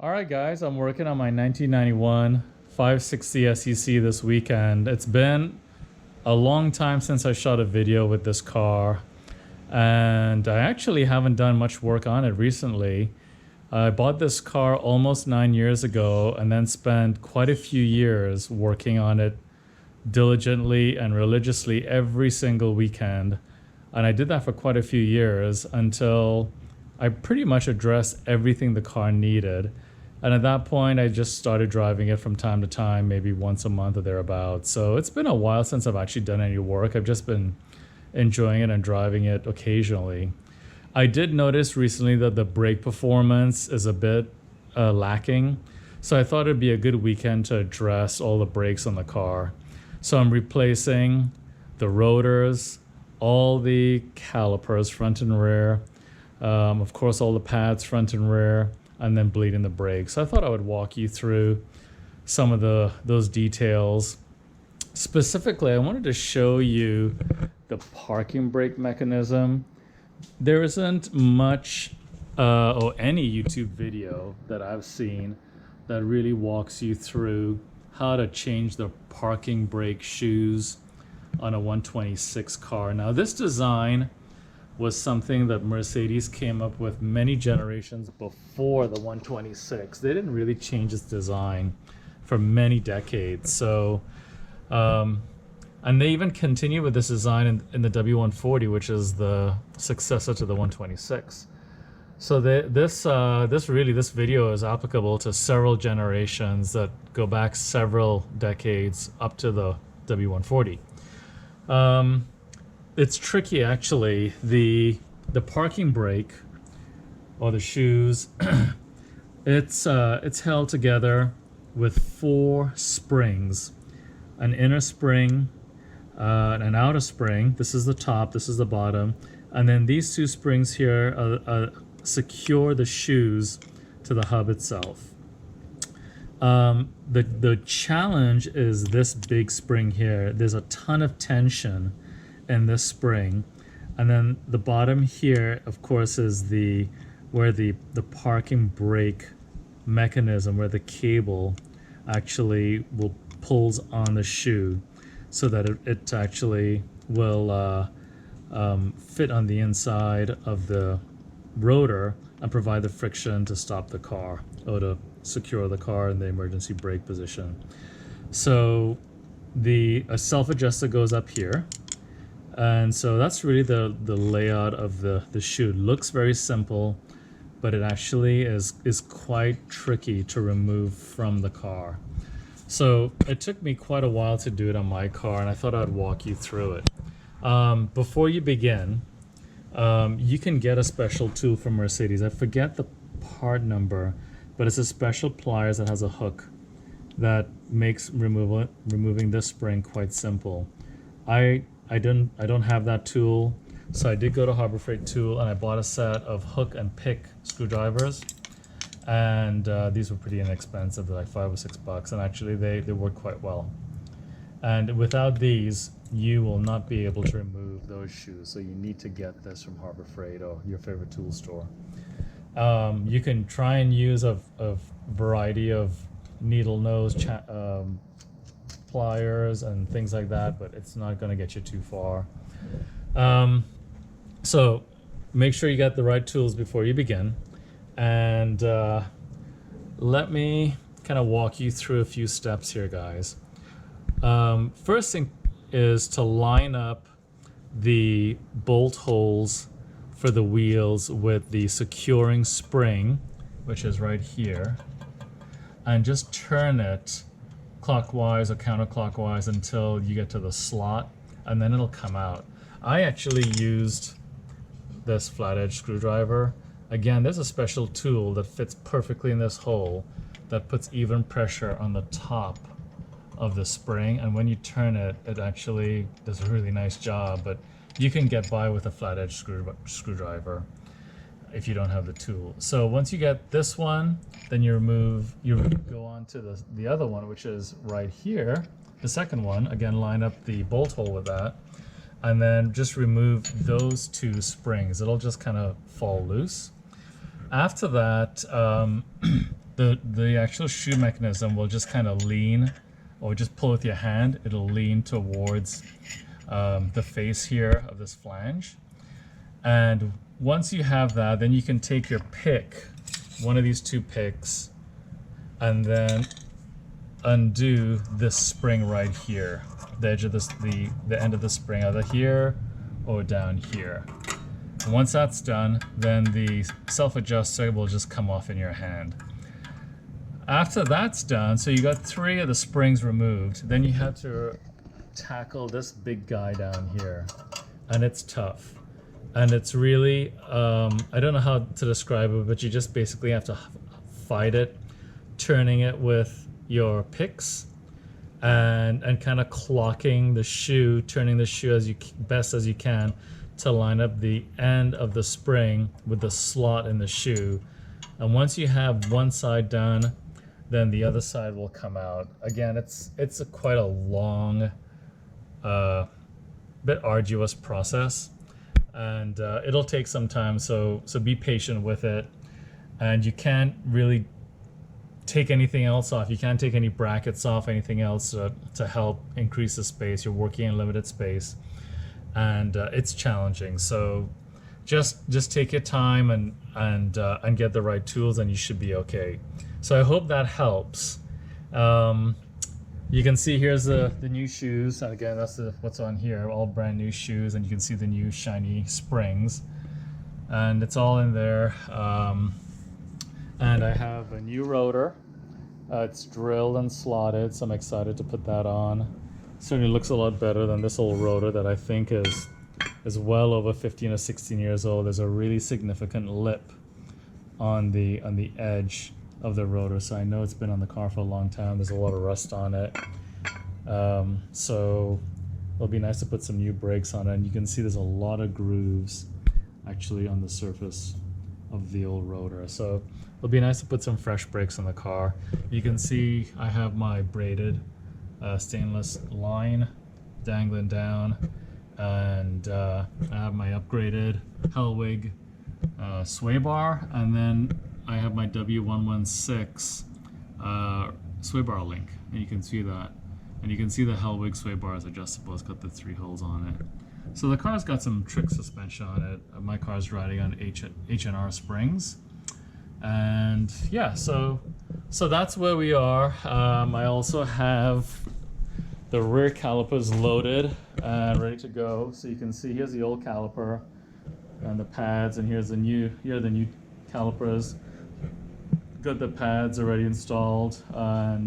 All right, guys, I'm working on my 1991 560 SEC this weekend. It's been a long time since I shot a video with this car, and I actually haven't done much work on it recently. I bought this car almost 9 years ago and then spent quite a few years working on it diligently and religiously every single weekend. And I did that for quite a few years until I pretty much addressed everything the car needed. And at that point, I just started driving it from time to time, maybe once a month or thereabouts. So it's been a while since I've actually done any work. I've just been enjoying it and driving it occasionally. I did notice recently that the brake performance is a bit lacking. So I thought it'd be a good weekend to address all the brakes on the car. So I'm replacing the rotors, all the calipers, front and rear, of course, all the pads, front and rear, and then bleeding the brakes. So I thought I would walk you through some of those details. Specifically, I wanted to show you the parking brake mechanism. There isn't much or any YouTube video that I've seen that really walks you through how to change the parking brake shoes on a 126 car. Now, this design was something that Mercedes came up with many generations before the 126. They didn't really change its design for many decades. So, and they even continue with this design in the W140, which is the successor to the 126. So this video is applicable to several generations that go back several decades up to the W140. It's tricky, actually. The parking brake or the shoes, it's held together with 4 springs: an inner spring, an outer spring. This is the top, this is the bottom, and then these 2 springs here secure the shoes to the hub itself. The challenge is this big spring here. There's a ton of tension in this spring, and then the bottom here, of course, is where the parking brake mechanism, where the cable actually pulls on the shoe, so that it actually will fit on the inside of the rotor and provide the friction to stop the car or to secure the car in the emergency brake position. So a self-adjuster goes up here, and so that's really the layout of the shoe. It looks very simple, but it actually is quite tricky to remove from the car. So it took me quite a while to do it on my car, and I thought I'd walk you through it. Before you begin, you can get a special tool from Mercedes. I forget the part number, but it's a special pliers that has a hook that makes removing this spring quite simple. I don't have that tool, so I did go to Harbor Freight Tool and I bought a set of hook and pick screwdrivers, and these were pretty inexpensive. They're like $5 or $6, and actually they work quite well. And without these, you will not be able to remove those shoes, so you need to get this from Harbor Freight or your favorite tool store. You can try and use a variety of needle nose pliers and things like that, but it's not going to get you too far. So make sure you got the right tools before you begin, and let me kind of walk you through a few steps here, guys. First thing is to line up the bolt holes for the wheels with the securing spring, which is right here, and just turn it clockwise or counterclockwise until you get to the slot, and then it'll come out. I actually used this flat edge screwdriver. Again, there's a special tool that fits perfectly in this hole that puts even pressure on the top of the spring, and when you turn it, it actually does a really nice job. But you can get by with a flat edge screwdriver if you don't have the tool. So once you get this one, then you go on to the other one, which is right here, the second one. Again, line up the bolt hole with that, and then just remove those 2 springs. It'll just kind of fall loose. After that, the actual shoe mechanism will just kind of lean, or just pull with your hand. It'll lean towards the face here of this flange. And once you have that, then you can take your pick, one of these two picks, and then undo this spring right here, the edge of this, the end of the spring, either here or down here. And once that's done, then the self-adjuster will just come off in your hand. After that's done, so you got 3 of the springs removed, then you have to tackle this big guy down here, and it's tough. And it's really, I don't know how to describe it, but you just basically have to fight it, turning it with your picks and kind of clocking the shoe, turning the shoe as best as you can to line up the end of the spring with the slot in the shoe. And once you have one side done, then the other side will come out. Again, it's quite a long, bit arduous process, and it'll take some time, so be patient with it. And you can't really take anything else off. You can't take any brackets off, anything else to help increase the space. You're working in limited space, and it's challenging. So just take your time and get the right tools, and you should be okay. So I hope that helps. You can see here's the new shoes, and again, that's what's on here, all brand new shoes, and you can see the new shiny springs, and it's all in there. And I have a new rotor. It's drilled and slotted, so I'm excited to put that on. Certainly looks a lot better than this old rotor that I think is well over 15 or 16 years old. There's a really significant lip on the edge of the rotor, so I know it's been on the car for a long time. There's a lot of rust on it, so it'll be nice to put some new brakes on it. And you can see there's a lot of grooves actually on the surface of the old rotor, so it'll be nice to put some fresh brakes on the car. You can see I have my braided stainless line dangling down, and I have my upgraded Hellwig sway bar, and then I have my W126 sway bar link, and you can see that. And you can see the Hellwig sway bar is adjustable. It's got the 3 holes on it. So the car's got some trick suspension on it. My car's riding on H&R springs. And yeah, so that's where we are. I also have the rear calipers loaded and ready to go. So you can see here's the old caliper and the pads, and here are the new calipers. Got the pads already installed, and